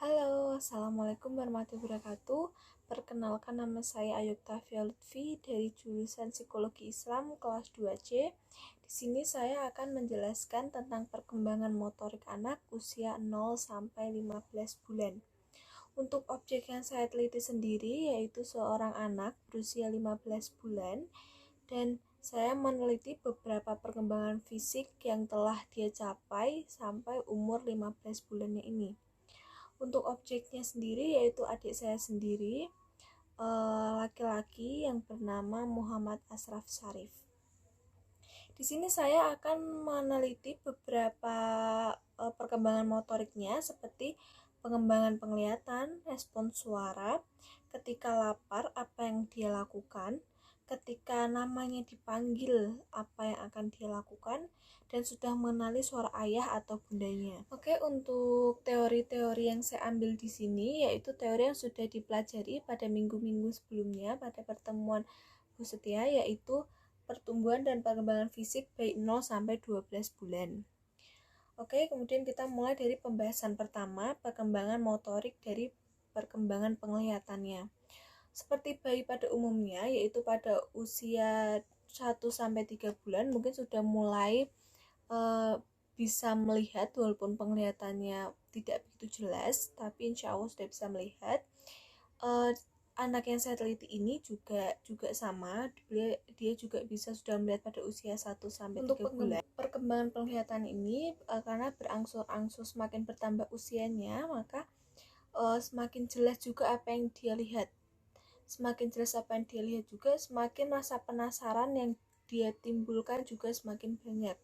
Halo, Assalamualaikum warahmatullahi wabarakatuh. Perkenalkan, nama saya Ayuktavia Lutfi dari jurusan Psikologi Islam kelas 2C. Di sini saya akan menjelaskan tentang perkembangan motorik anak usia 0 sampai 15 bulan. Untuk objek yang saya teliti sendiri yaitu seorang anak berusia 15 bulan dan saya meneliti beberapa perkembangan fisik yang telah dia capai sampai umur 15 bulannya ini. Untuk objeknya sendiri yaitu adik saya sendiri, laki-laki yang bernama Muhammad Ashraf Syarif. Di sini saya akan meneliti beberapa perkembangan motoriknya seperti pengembangan penglihatan, respon suara, ketika lapar apa yang dia lakukan, ketika namanya dipanggil apa yang akan dia lakukan, dan sudah mengenali suara ayah atau bundanya. Oke, untuk teori-teori yang saya ambil di sini yaitu teori yang sudah dipelajari pada minggu-minggu sebelumnya pada pertemuan Bu Setia, yaitu pertumbuhan dan perkembangan fisik bayi 0 sampai 12 bulan. Oke, kemudian kita mulai dari pembahasan pertama, perkembangan motorik dari perkembangan penglihatannya. Seperti bayi pada umumnya, yaitu pada usia 1 sampai 3 bulan mungkin sudah mulai bisa melihat, walaupun penglihatannya tidak begitu jelas, tapi insya Allah sudah bisa melihat. Anak yang saya teliti ini juga sama, dia juga bisa sudah melihat pada usia 1 sampai 3 bulan. Perkembangan penglihatan ini karena berangsur-angsur semakin bertambah usianya, maka semakin jelas juga apa yang dia lihat. Semakin jelas apa yang dia lihat juga, semakin rasa penasaran yang dia timbulkan juga semakin banyak.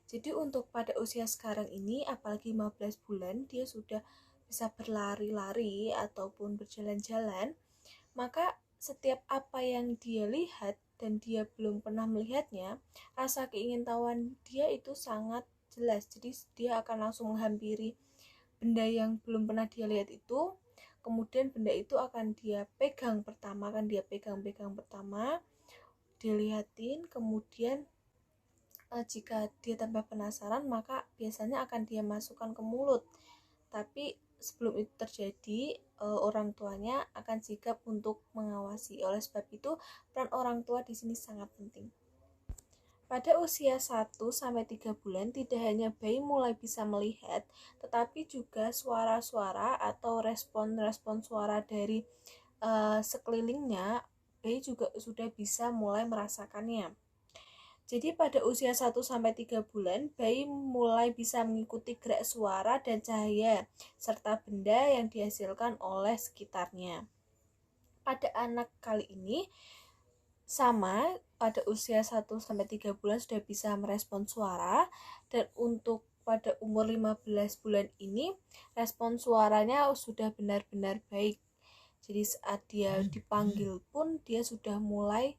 Jadi untuk pada usia sekarang ini, apalagi 15 bulan, dia sudah bisa berlari-lari ataupun berjalan-jalan, maka setiap apa yang dia lihat dan dia belum pernah melihatnya, rasa keingintahuan dia itu sangat jelas. Jadi dia akan langsung menghampiri benda yang belum pernah dia lihat itu, kemudian benda itu akan dia pegang pertama, dilihatin, kemudian jika dia tambah penasaran maka biasanya akan dia masukkan ke mulut. Tapi sebelum itu terjadi, orang tuanya akan sigap untuk mengawasi. Oleh sebab itu, peran orang tua di sini sangat penting. Pada usia 1 sampai 3 bulan tidak hanya bayi mulai bisa melihat, tetapi juga suara-suara atau respon-respon suara dari sekelilingnya, bayi juga sudah bisa mulai merasakannya. Jadi pada usia 1 sampai 3 bulan, bayi mulai bisa mengikuti gerak suara dan cahaya serta benda yang dihasilkan oleh sekitarnya. Pada anak kali ini sama, pada usia 1 sampai 3 bulan sudah bisa merespon suara, dan untuk pada umur 15 bulan ini respon suaranya sudah benar-benar baik. Jadi saat dia dipanggil pun dia sudah mulai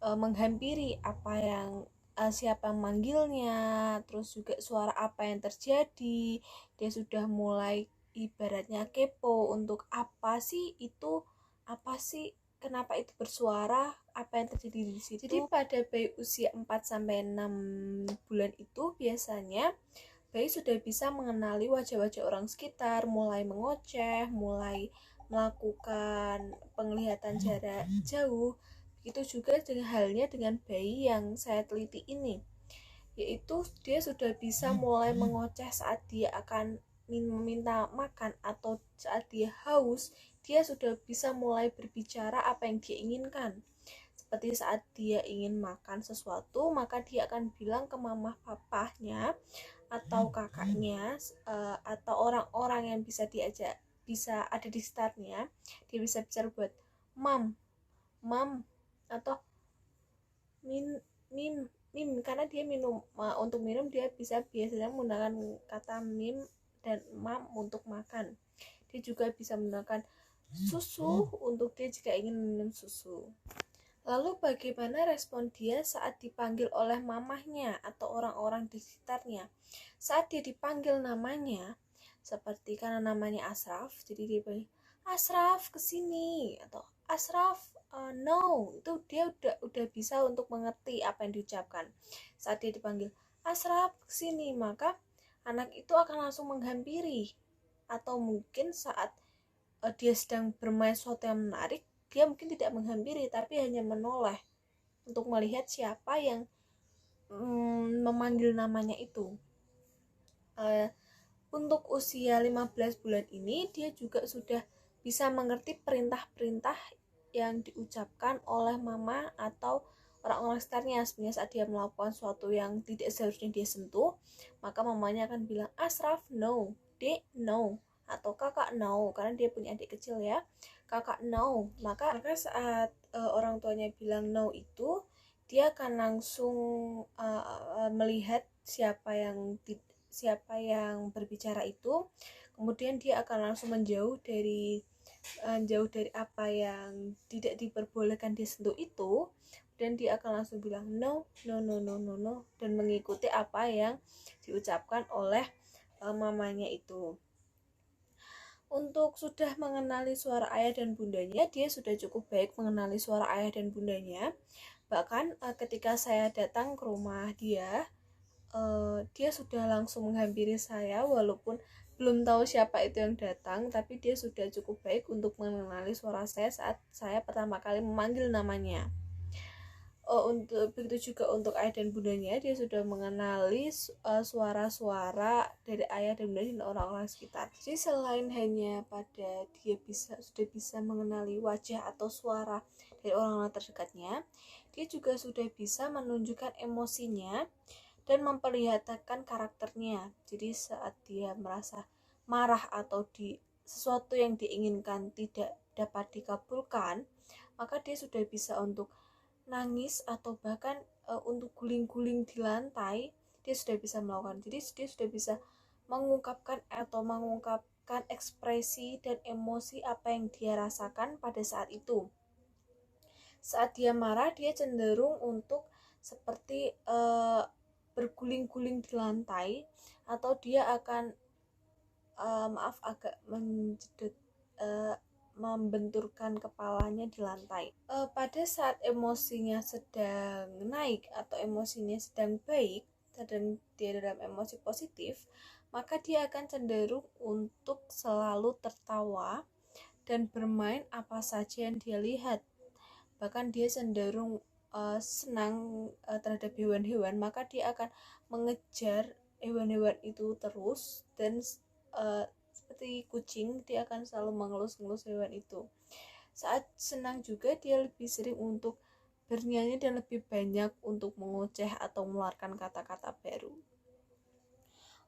menghampiri apa yang siapa manggilnya, terus juga suara apa yang terjadi. Dia sudah mulai ibaratnya kepo untuk apa sih itu, kenapa itu bersuara, apa yang terjadi di situ. Jadi pada bayi usia 4 sampai 6 bulan itu biasanya bayi sudah bisa mengenali wajah-wajah orang sekitar, mulai mengoceh, mulai melakukan penglihatan jarak jauh. Begitu juga halnya dengan bayi yang saya teliti ini, yaitu dia sudah bisa mulai mengoceh saat dia akan meminta makan atau saat dia haus. Dia sudah bisa mulai berbicara apa yang dia inginkan. Seperti saat dia ingin makan sesuatu, maka dia akan bilang ke mama papahnya atau kakaknya, atau orang-orang yang bisa ada di sekitarnya. Dia bisa bicara buat mam, atau mim, karena dia minum, untuk minum dia biasanya menggunakan kata mim dan mam untuk makan. Dia juga bisa menggunakan susu untuk dia jika ingin minum susu. Lalu bagaimana respon dia saat dipanggil oleh mamahnya atau orang-orang di sekitarnya? Saat dia dipanggil namanya, seperti karena namanya Ashraf, jadi dia panggil Ashraf kesini, atau Ashraf no, itu dia udah bisa untuk mengerti apa yang diucapkan. Saat dia dipanggil Ashraf kesini, maka anak itu akan langsung menghampiri. atau mungkin saat dia sedang bermain sesuatu yang menarik, dia mungkin tidak menghampiri tapi hanya menoleh untuk melihat siapa yang memanggil namanya itu. Untuk usia 15 bulan ini dia juga sudah bisa mengerti perintah-perintah yang diucapkan oleh mama atau orang-orang sekitarnya. Sebenarnya saat dia melakukan sesuatu yang tidak seharusnya dia sentuh, maka mamanya akan bilang, Ashraf no, Dek no, atau kakak no, karena dia punya adik kecil ya, kakak no. Maka saat orang tuanya bilang no itu, dia akan langsung melihat siapa yang berbicara itu, kemudian dia akan langsung menjauh dari apa yang tidak diperbolehkan disentuh itu, dan dia akan langsung bilang no no no no no no, dan mengikuti apa yang diucapkan oleh mamanya itu. Untuk sudah mengenali suara ayah dan bundanya, dia sudah cukup baik mengenali suara ayah dan bundanya. Bahkan ketika saya datang ke rumah dia sudah langsung menghampiri saya, walaupun belum tahu siapa itu yang datang, tapi dia sudah cukup baik untuk mengenali suara saya saat saya pertama kali memanggil namanya. Untuk begitu juga untuk ayah dan bundanya, dia sudah mengenali suara-suara dari ayah dan bunda dan orang-orang sekitar. Jadi selain hanya pada dia sudah bisa mengenali wajah atau suara dari orang-orang terdekatnya, dia juga sudah bisa menunjukkan emosinya dan memperlihatkan karakternya. Jadi saat dia merasa marah atau sesuatu yang diinginkan tidak dapat dikabulkan, maka dia sudah bisa untuk nangis atau bahkan untuk guling-guling di lantai, dia sudah bisa melakukan. Jadi dia sudah bisa mengungkapkan ekspresi dan emosi apa yang dia rasakan pada saat itu. Saat dia marah, dia cenderung untuk seperti berguling-guling di lantai, atau dia akan agak menjedot, membenturkan kepalanya di lantai. Pada saat emosinya sedang naik atau emosinya sedang baik, sedang dia dalam emosi positif, maka dia akan cenderung untuk selalu tertawa dan bermain apa saja yang dia lihat. Bahkan dia cenderung senang terhadap hewan-hewan, maka dia akan mengejar hewan-hewan itu terus, dan seperti kucing, dia akan selalu mengelus-ngelus hewan itu. Saat senang juga dia lebih sering untuk bernyanyi dan lebih banyak untuk mengoceh atau mengeluarkan kata-kata baru.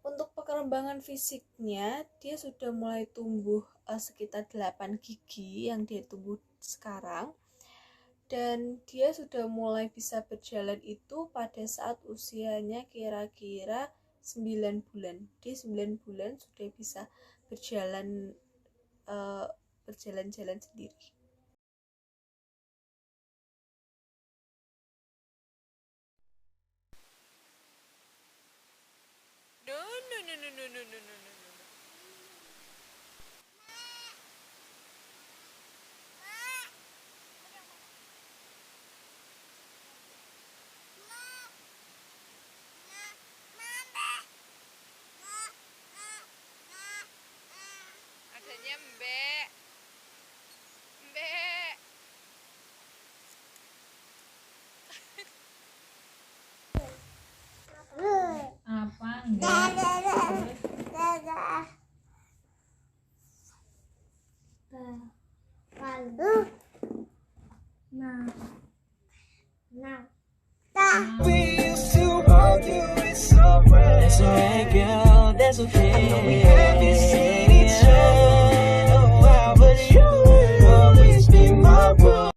Untuk perkembangan fisiknya, dia sudah mulai tumbuh sekitar 8 gigi yang dia tumbuh sekarang, dan dia sudah mulai bisa berjalan itu pada saat usianya kira-kira 9 bulan. Dia 9 bulan sudah bisa berjalan-jalan sendiri. No, no, no, no, no, no, no, no, no. Adanya mbek. Mbek. Apa enggak? We used to argue, it's alright. That's alright, girl, that's okay. No, we haven't seen each other in a while, but you will always be my world.